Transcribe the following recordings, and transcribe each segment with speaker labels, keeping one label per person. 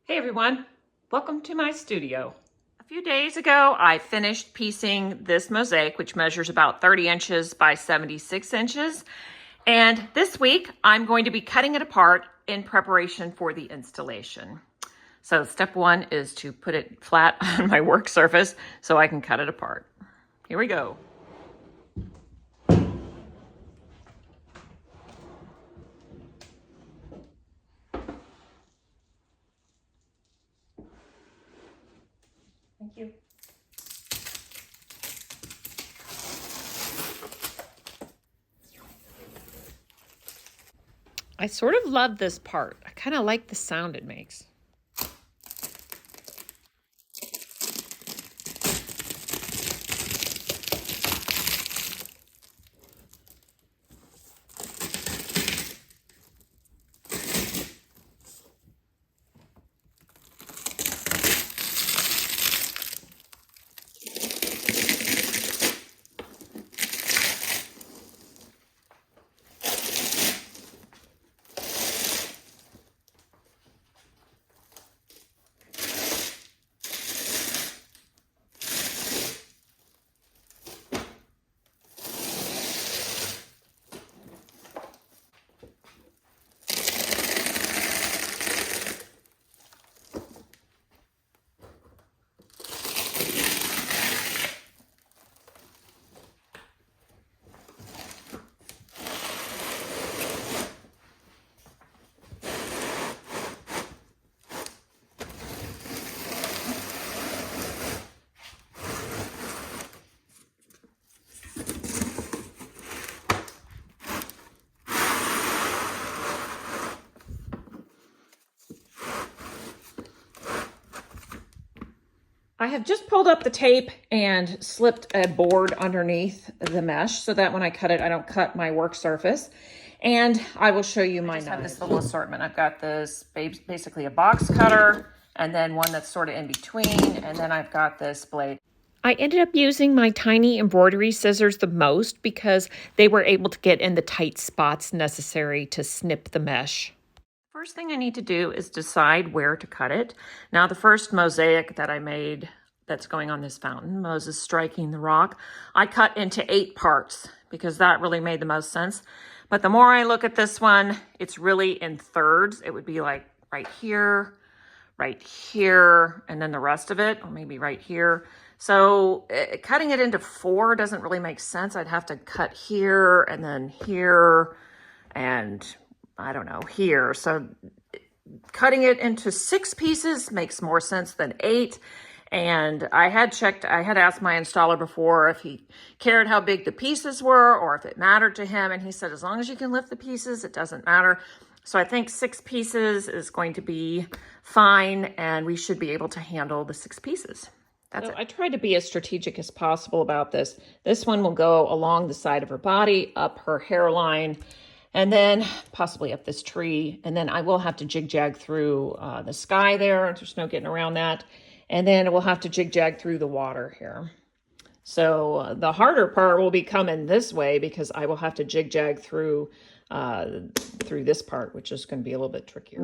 Speaker 1: Hey everyone, welcome to my studio. A few days ago, I finished piecing this mosaic, which measures about 30 inches by 76 inches. And this week, I'm going to be cutting it apart in preparation for the installation. So step one is to put it flat on my work surface so I can cut it apart. Here we go. Thank you. I sort of love this part. I kind of like the sound it makes. I have just pulled up the tape and slipped a board underneath the mesh so that when I cut it, I don't cut my work surface. And I will show you my knife. I have this little assortment. I've got this basically a box cutter and then one that's sort of in between. And then I've got this blade. I ended up using my tiny embroidery scissors the most because they were able to get in the tight spots necessary to snip the mesh. First thing I need to do is decide where to cut it. Now, the first mosaic that I made that's going on this fountain, Moses striking the rock, I cut into 8 parts because that really made the most sense. But the more I look at this one, it's really in thirds. It would be like right here, and then the rest of it, or maybe right here. So cutting it into 4 doesn't really make sense. I'd have to cut here and then here and I don't know, here. So cutting it into 6 pieces makes more sense than 8. And I had asked my installer before if he cared how big the pieces were or if it mattered to him. And he said, as long as you can lift the pieces, it doesn't matter. So I think 6 pieces is going to be fine. And we should be able to handle the 6 pieces. That's it. I tried to be as strategic as possible about this. This one will go along the side of her body, up her hairline, and then possibly up this tree. And then I will have to jig-jag through the sky there. There's no getting around that. And then we'll have to jig-jag through the water here. So the harder part will be coming this way because I will have to jig-jag through this part, which is going to be a little bit trickier.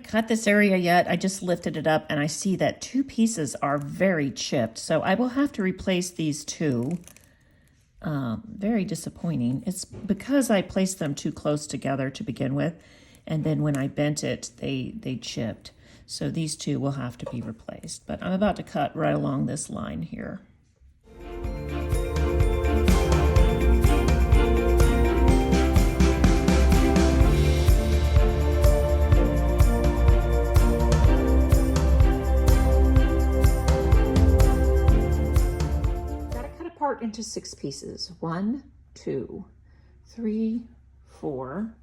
Speaker 1: cut this area yet. I just lifted it up and I see that 2 pieces are very chipped. So I will have to replace these 2. Very disappointing. It's because I placed them too close together to begin with. And then when I bent it, they chipped. So these 2 will have to be replaced. But I'm about to cut right along this line here. Into 6 pieces. 1, 2, 3, 4,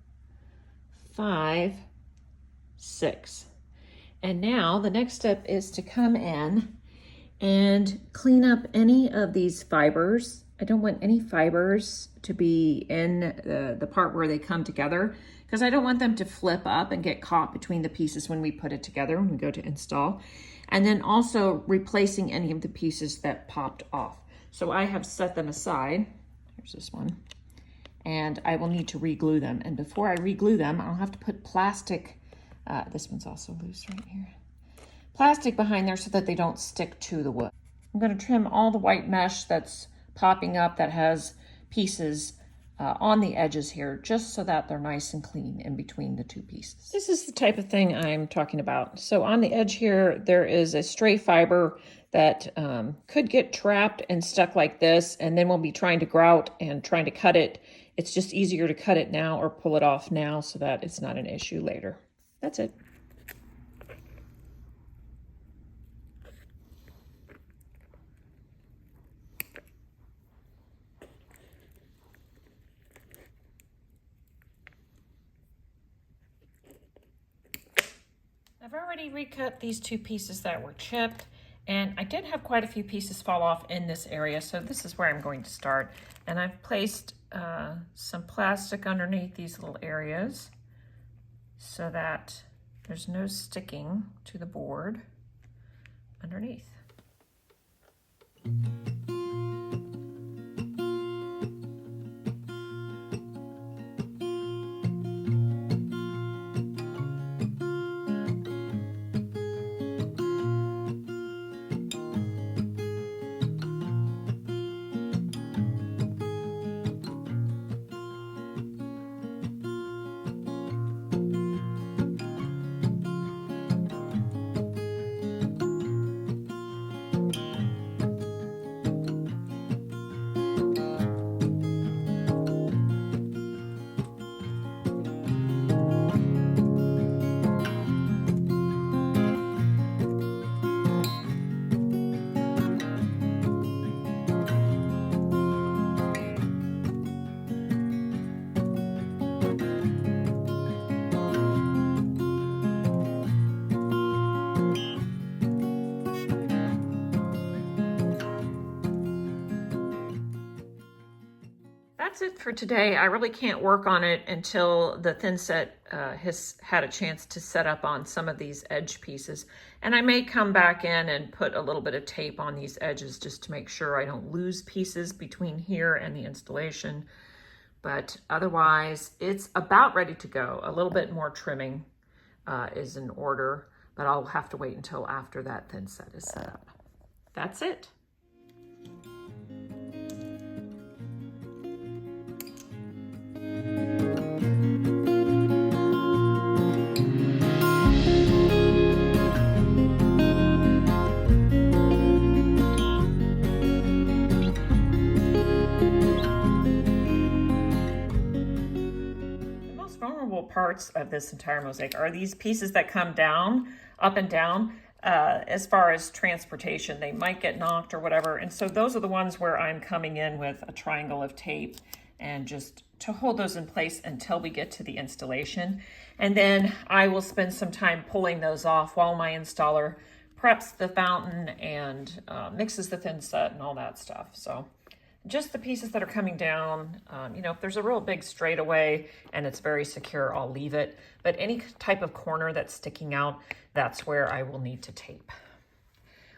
Speaker 1: 5, 6. And now the next step is to come in and clean up any of these fibers. I don't want any fibers to be in the part where they come together, because I don't want them to flip up and get caught between the pieces when we put it together, when we go to install. And then also replacing any of the pieces that popped off. So I have set them aside. Here's this one. And I will need to re-glue them. And before I re-glue them, I'll have to put plastic, this one's also loose right here, plastic behind there so that they don't stick to the wood. I'm gonna trim all the white mesh that's popping up that has pieces on the edges here, just so that they're nice and clean in between the 2 pieces. This is the type of thing I'm talking about. So on the edge here, there is a stray fiber that could get trapped and stuck like this, and then we'll be trying to grout and trying to cut it. It's just easier to cut it now or pull it off now so that it's not an issue later. That's it. I've already recut these 2 pieces that were chipped, and I did have quite a few pieces fall off in this area, so this is where I'm going to start. And I've placed some plastic underneath these little areas so that there's no sticking to the board underneath. That's it for today. I really can't work on it until the thin set has had a chance to set up on some of these edge pieces. And I may come back in and put a little bit of tape on these edges just to make sure I don't lose pieces between here and the installation. But otherwise, it's about ready to go. A little bit more trimming is in order, but I'll have to wait until after that thin set is set up. That's it. Parts of this entire mosaic are these pieces that come down, up and down. As far as transportation, they might get knocked or whatever, and so those are the ones where I'm coming in with a triangle of tape and just to hold those in place until we get to the installation. And then I will spend some time pulling those off while my installer preps the fountain and mixes the thin set and all that stuff. So just the pieces that are coming down, you know, if there's a real big straightaway and it's very secure, I'll leave it. But any type of corner that's sticking out, that's where I will need to tape.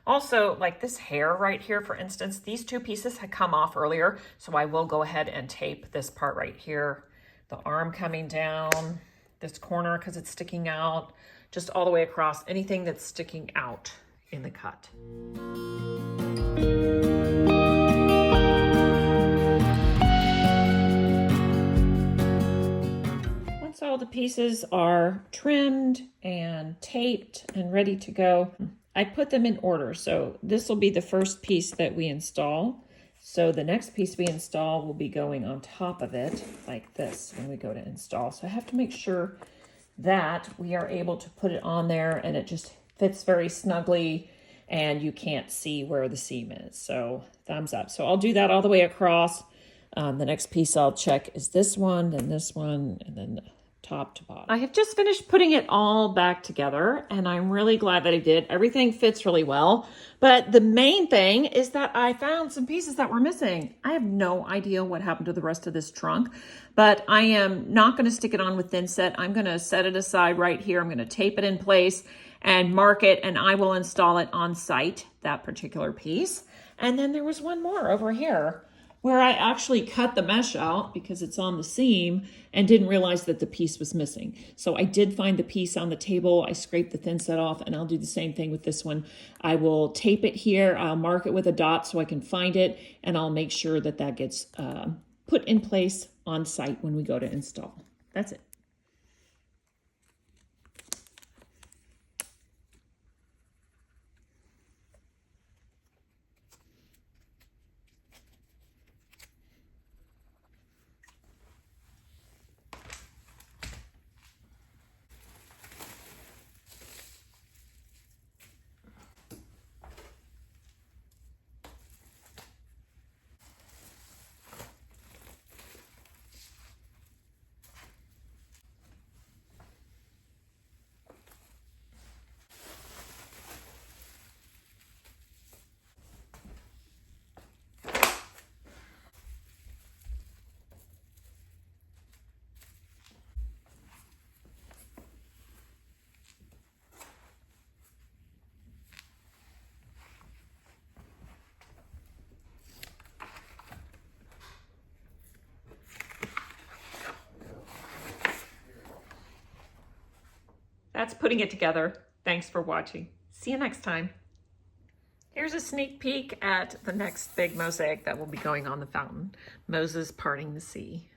Speaker 1: Also, like this hair right here, for instance, these 2 pieces had come off earlier, so I will go ahead and tape this part right here, the arm coming down, this corner because it's sticking out, just all the way across anything that's sticking out in the cut. Once all the pieces are trimmed and taped and ready to go, I put them in order. So this will be the first piece that we install. So the next piece we install will be going on top of it like this when we go to install. So I have to make sure that we are able to put it on there and it just fits very snugly and you can't see where the seam is. So thumbs up. So I'll do that all the way across. The next piece I'll check is this one, then this one, and then the top to bottom. I have just finished putting it all back together and I'm really glad that I did. Everything fits really well, but the main thing is that I found some pieces that were missing. I have no idea what happened to the rest of this trunk, but I am not going to stick it on with thin set. I'm going to set it aside right here. I'm going to tape it in place and mark it, and I will install it on site, that particular piece. And then there was one more over here where I actually cut the mesh out because it's on the seam and didn't realize that the piece was missing. So I did find the piece on the table. I scraped the thin set off, and I'll do the same thing with this one. I will tape it here. I'll mark it with a dot so I can find it, and I'll make sure that that gets put in place on site when we go to install. That's it. That's putting it together. Thanks for watching. See you next time. Here's a sneak peek at the next big mosaic that will be going on the fountain, Moses parting the sea.